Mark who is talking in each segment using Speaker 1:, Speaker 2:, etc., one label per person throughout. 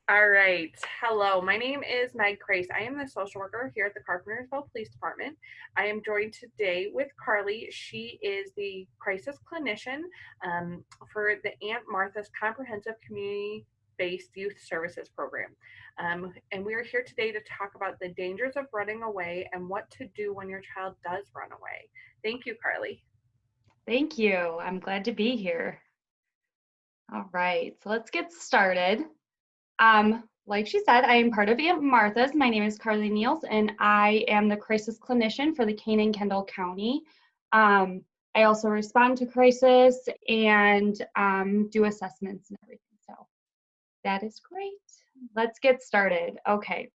Speaker 1: All right. Hello, my name is Meg Krase. I am the social worker here at the Carpentersville Police Department. I am joined today with Carli. She is the crisis clinician for the Aunt Martha's Comprehensive Community-Based Youth Services Program. And we are here today to talk about the dangers of running away and what to do when your child does run away. Thank you, Carli.
Speaker 2: Thank you. I'm glad to be here. All right, so let's get started. Like she said, I am part of Aunt Martha's. My name is Carli Nehls, and I am the crisis clinician for the KANE and KENDALL County. I also respond to crisis and do assessments and everything. So that is great. Let's get started. Okay,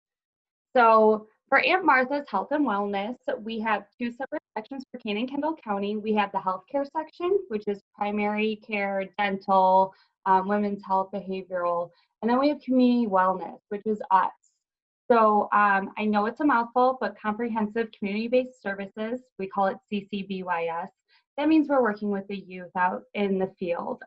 Speaker 2: so for Aunt Martha's Health and Wellness, we have two separate sections for KANE and KENDALL County. We have the healthcare section, which is primary care, dental, women's health, behavioral, and then we have community wellness, which is us. So I know it's a mouthful, but comprehensive community-based services, we call it CCBYS. That means we're working with the youth out in the field.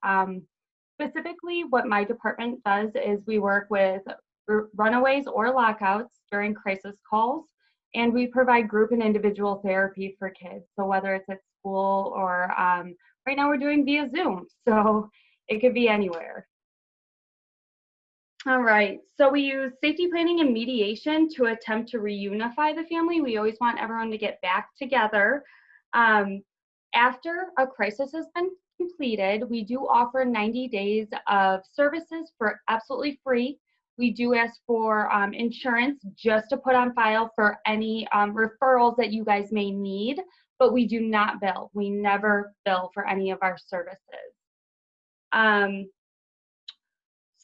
Speaker 2: Specifically, what my department does is we work with runaways or lockouts during crisis calls, and we provide group and individual therapy for kids. So whether it's at school or right now we're doing via Zoom, so it could be anywhere. All right, so we use safety planning and mediation to attempt to reunify the family. We always want everyone to get back together. After a crisis has been completed, we do offer 90 days of services for absolutely free. We do ask for insurance just to put on file for any referrals that you guys may need, but we do not bill. We never bill for any of our services.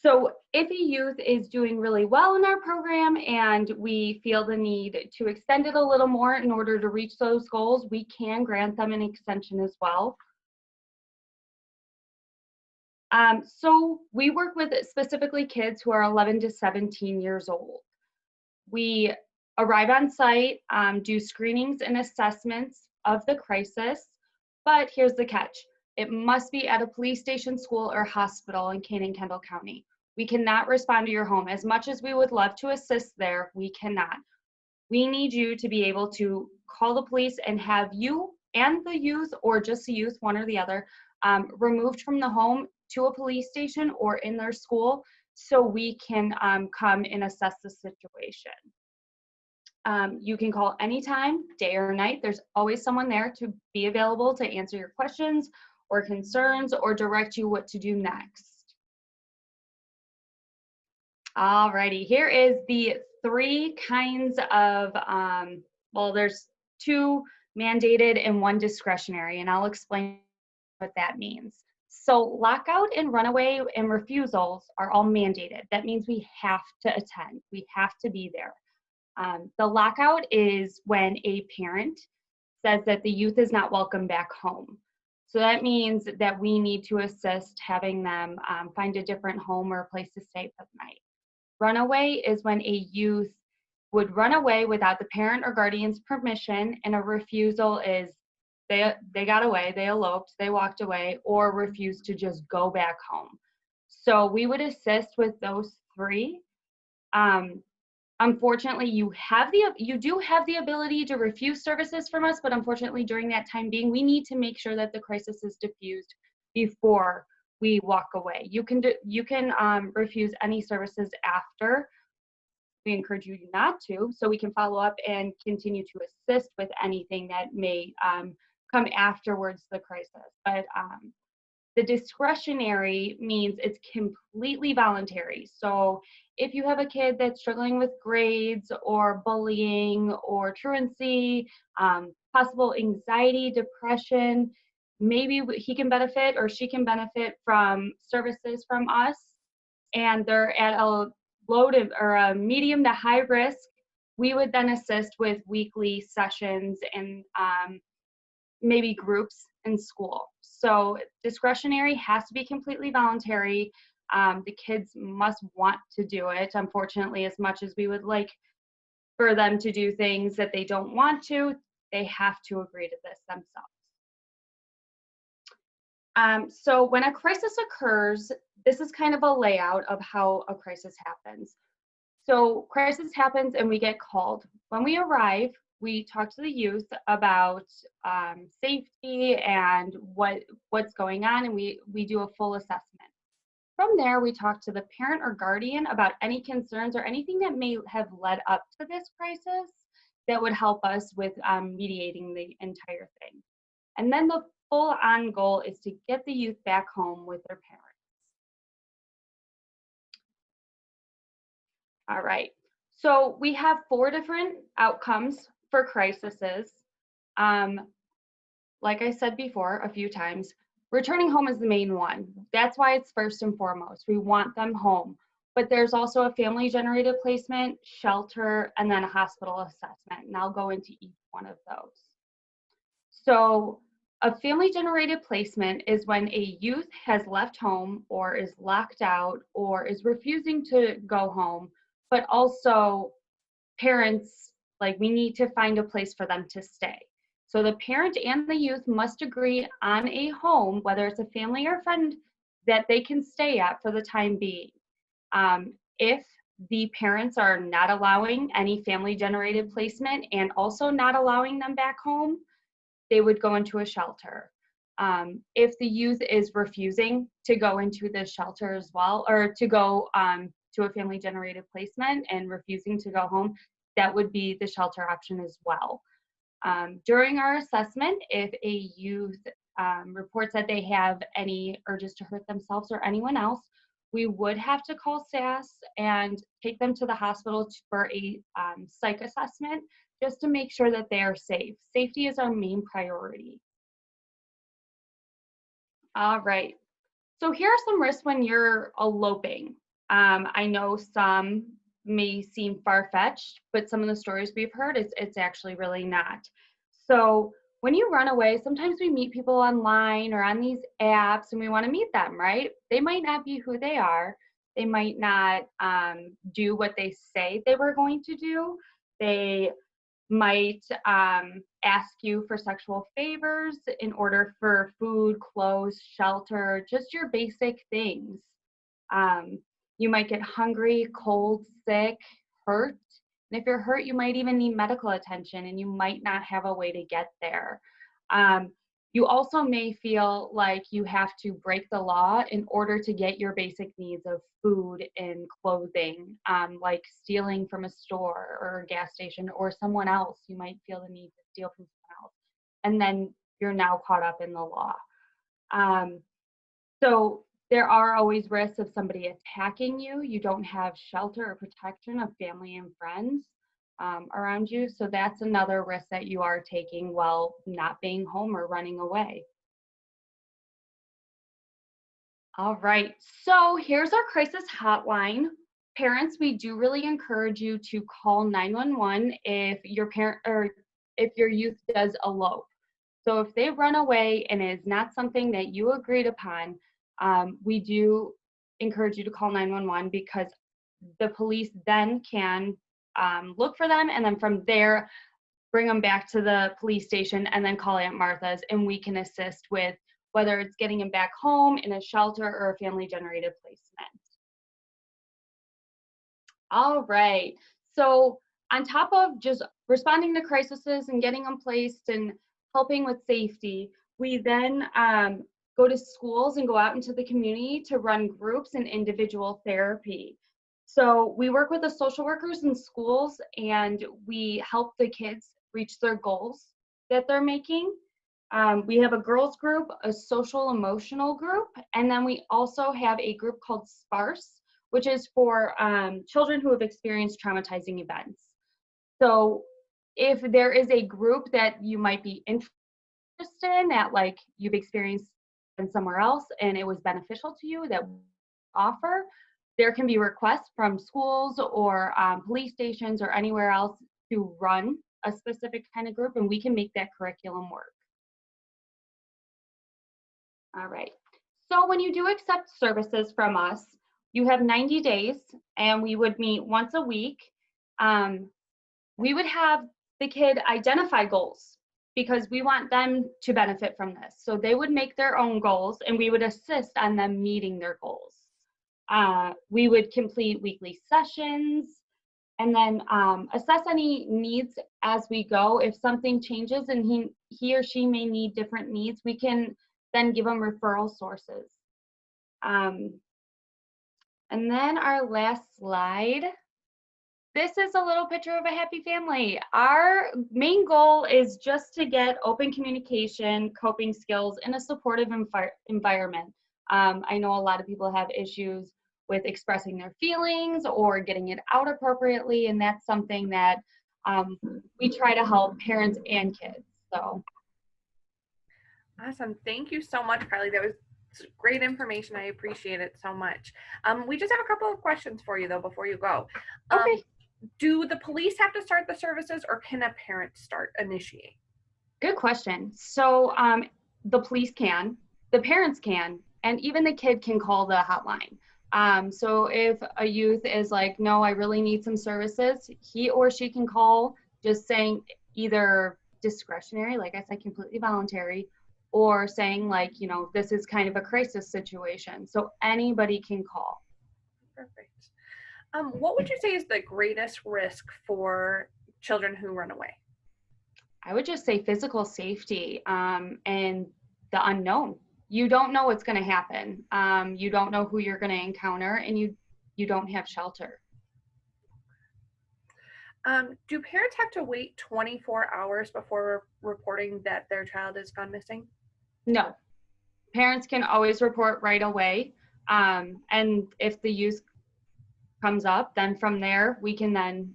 Speaker 2: So if a youth is doing really well in our program and we feel the need to extend it a little more in order to reach those goals, we can grant them an extension as well. So we work with specifically kids who are 11 to 17 years old. We arrive on site, do screenings and assessments of the crisis, but here's the catch. It must be at a police station, school, or hospital in KANE and KENDALL County. We cannot respond to your home. As much as we would love to assist there, we cannot. We need you to be able to call the police and have you and the youth, or just the youth, one or the other, removed from the home to a police station or in their school so we can come and assess the situation. You can call anytime, day or night. There's always someone there to be available to answer your questions or concerns or direct you what to do next. Alrighty, here is the three kinds of, well, there's two mandated and one discretionary, and I'll explain what that means. So lockout and runaway and refusals are all mandated. That means we have to attend. We have to be there. The lockout is when a parent says that the youth is not welcome back home. So that means that we need to assist having them find a different home or a place to stay for the night. Runaway is when a youth would run away without the parent or guardian's permission, and a refusal is they got away, they eloped, they walked away, or refused to just go back home. So we would assist with those three. Unfortunately, you do have the ability to refuse services from us, but unfortunately during that time being, we need to make sure that the crisis is diffused before we walk away. You can refuse any services after. We encourage you not to, so we can follow up and continue to assist with anything that may come afterwards the crisis. But the discretionary means it's completely voluntary. So if you have a kid that's struggling with grades or bullying or truancy, possible anxiety, depression, maybe he can benefit or she can benefit from services from us, and they're at a low to, or a medium to high risk, we would then assist with weekly sessions and maybe groups in school. So discretionary has to be completely voluntary. The kids must want to do it. Unfortunately, as much as we would like for them to do things that they don't want to, they have to agree to this themselves. So when a crisis occurs, this is kind of a layout of how a crisis happens. So crisis happens and we get called. When we arrive, we talk to the youth about safety and what's going on, and we do a full assessment. From there, we talk to the parent or guardian about any concerns or anything that may have led up to this crisis that would help us with mediating the entire thing. And then the full on goal is to get the youth back home with their parents. All right, so we have 4 different outcomes for crises. Like I said before a few times, returning home is the main one. That's why it's first and foremost. We want them home. But there's also a family-generated placement, shelter, and then a hospital assessment. And I'll go into each one of those. So a family-generated placement is when a youth has left home or is locked out or is refusing to go home, but also parents, like, we need to find a place for them to stay. So the parent and the youth must agree on a home, whether it's a family or friend, that they can stay at for the time being. If the parents are not allowing any family-generated placement and also not allowing them back home, they would go into a shelter. If the youth is refusing to go into the shelter as well, or to go to a family-generated placement and refusing to go home, that would be the shelter option as well. During our assessment, if a youth reports that they have any urges to hurt themselves or anyone else, we would have to call SAS and take them to the hospital for a psych assessment, just to make sure that they are safe. Safety is our main priority. All right, so here are some risks when you're eloping. I know some may seem far-fetched, but some of the stories we've heard, it's actually really not. So when you run away, sometimes we meet people online or on these apps and we want to meet them, right? They might not be who they are. They might not do what they say they were going to do. They might ask you for sexual favors in order for food, clothes, shelter, just your basic things. You might get hungry, cold, sick, hurt. And if you're hurt, you might even need medical attention and you might not have a way to get there. You also may feel like you have to break the law in order to get your basic needs of food and clothing, like stealing from a store or a gas station or someone else. You might feel the need to steal from someone else. And then you're now caught up in the law. So there are always risks of somebody attacking you. You don't have shelter or protection of family and friends around you. So that's another risk that you are taking while not being home or running away. All right, so here's our crisis hotline. Parents, we do really encourage you to call 911 if your parent or if your youth does elope. So if they run away and it is not something that you agreed upon, we do encourage you to call 911 because the police then can look for them, and then from there, bring them back to the police station and then call Aunt Martha's, and we can assist with whether it's getting them back home in a shelter or a family-generated placement. All right, so on top of just responding to crises and getting them placed and helping with safety, we then go to schools and go out into the community to run groups and individual therapy. So we work with the social workers in schools and we help the kids reach their goals that they're making. We have a girls group, a social emotional group, and then we also have a group called SPARSE, which is for children who have experienced traumatizing events. So if there is a group that you might be interested in, that like you've experienced in somewhere else and it was beneficial to you, that offer, there can be requests from schools or police stations or anywhere else to run a specific kind of group, and we can make that curriculum work. All right, so when you do accept services from us, you have 90 days and we would meet once a week. We would have the kid identify goals because we want them to benefit from this. So they would make their own goals and we would assist on them meeting their goals. We would complete weekly sessions and then assess any needs as we go. If something changes and he or she may need different needs, we can then give them referral sources. And then our last slide. This is a little picture of a happy family. Our main goal is just to get open communication, coping skills, and a supportive environment. I know a lot of people have issues with expressing their feelings or getting it out appropriately, and that's something that we try to help parents and kids. So.
Speaker 1: Awesome. Thank you so much, Carly. That was great information. I appreciate it so much. We just have a couple of questions for you, though, before you go.
Speaker 2: Okay.
Speaker 1: Do the police have to start the services, or can a parent initiate?
Speaker 2: Good question. So the police can, the parents can, and even the kid can call the hotline. So if a youth is like, no, I really need some services, he or she can call, just saying either discretionary, like I said, completely voluntary, or saying like, this is kind of a crisis situation. So anybody can call.
Speaker 1: Perfect. What would you say is the greatest risk for children who run away?
Speaker 2: I would just say physical safety and the unknown. You don't know what's going to happen. You don't know who you're going to encounter, and you don't have shelter.
Speaker 1: Do parents have to wait 24 hours before reporting that their child has gone missing?
Speaker 2: No. Parents can always report right away. And if the youth comes up, then from there, we can then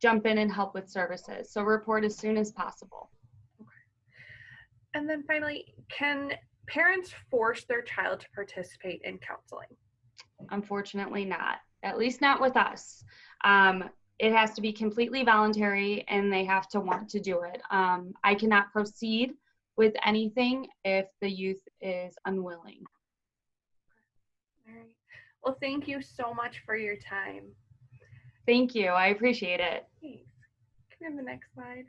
Speaker 2: jump in and help with services. So report as soon as possible.
Speaker 1: Okay. And then finally, can parents force their child to participate in counseling?
Speaker 2: Unfortunately not, at least not with us. It has to be completely voluntary and they have to want to do it. I cannot proceed with anything if the youth is unwilling.
Speaker 1: All right. Well, thank you so much for your time.
Speaker 2: Thank you. I appreciate it.
Speaker 1: Thanks. Can we have the next slide?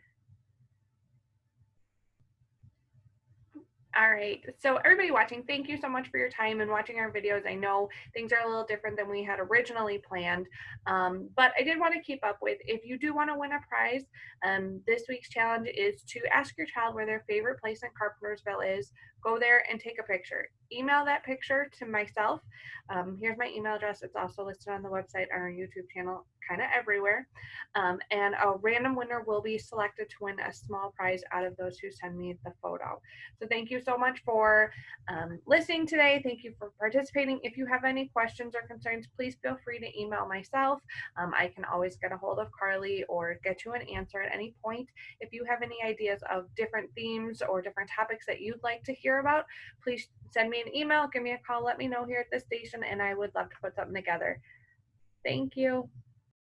Speaker 1: All right, so everybody watching, thank you so much for your time and watching our videos. I know things are a little different than we had originally planned, but I did want to keep up with, if you do want to win a prize, this week's challenge is to ask your child where their favorite place in Carpentersville is. Go there and take a picture. Email that picture to myself. Here's my email address. It's also listed on the website, on our YouTube channel, kind of everywhere. And a random winner will be selected to win a small prize out of those who send me the photo. So thank you so much for listening today. Thank you for participating. If you have any questions or concerns, please feel free to email myself. I can always get a hold of Carly or get you an answer at any point. If you have any ideas of different themes or different topics that you'd like to hear about, please send me an email, give me a call, let me know here at the station, and I would love to put something together. Thank you.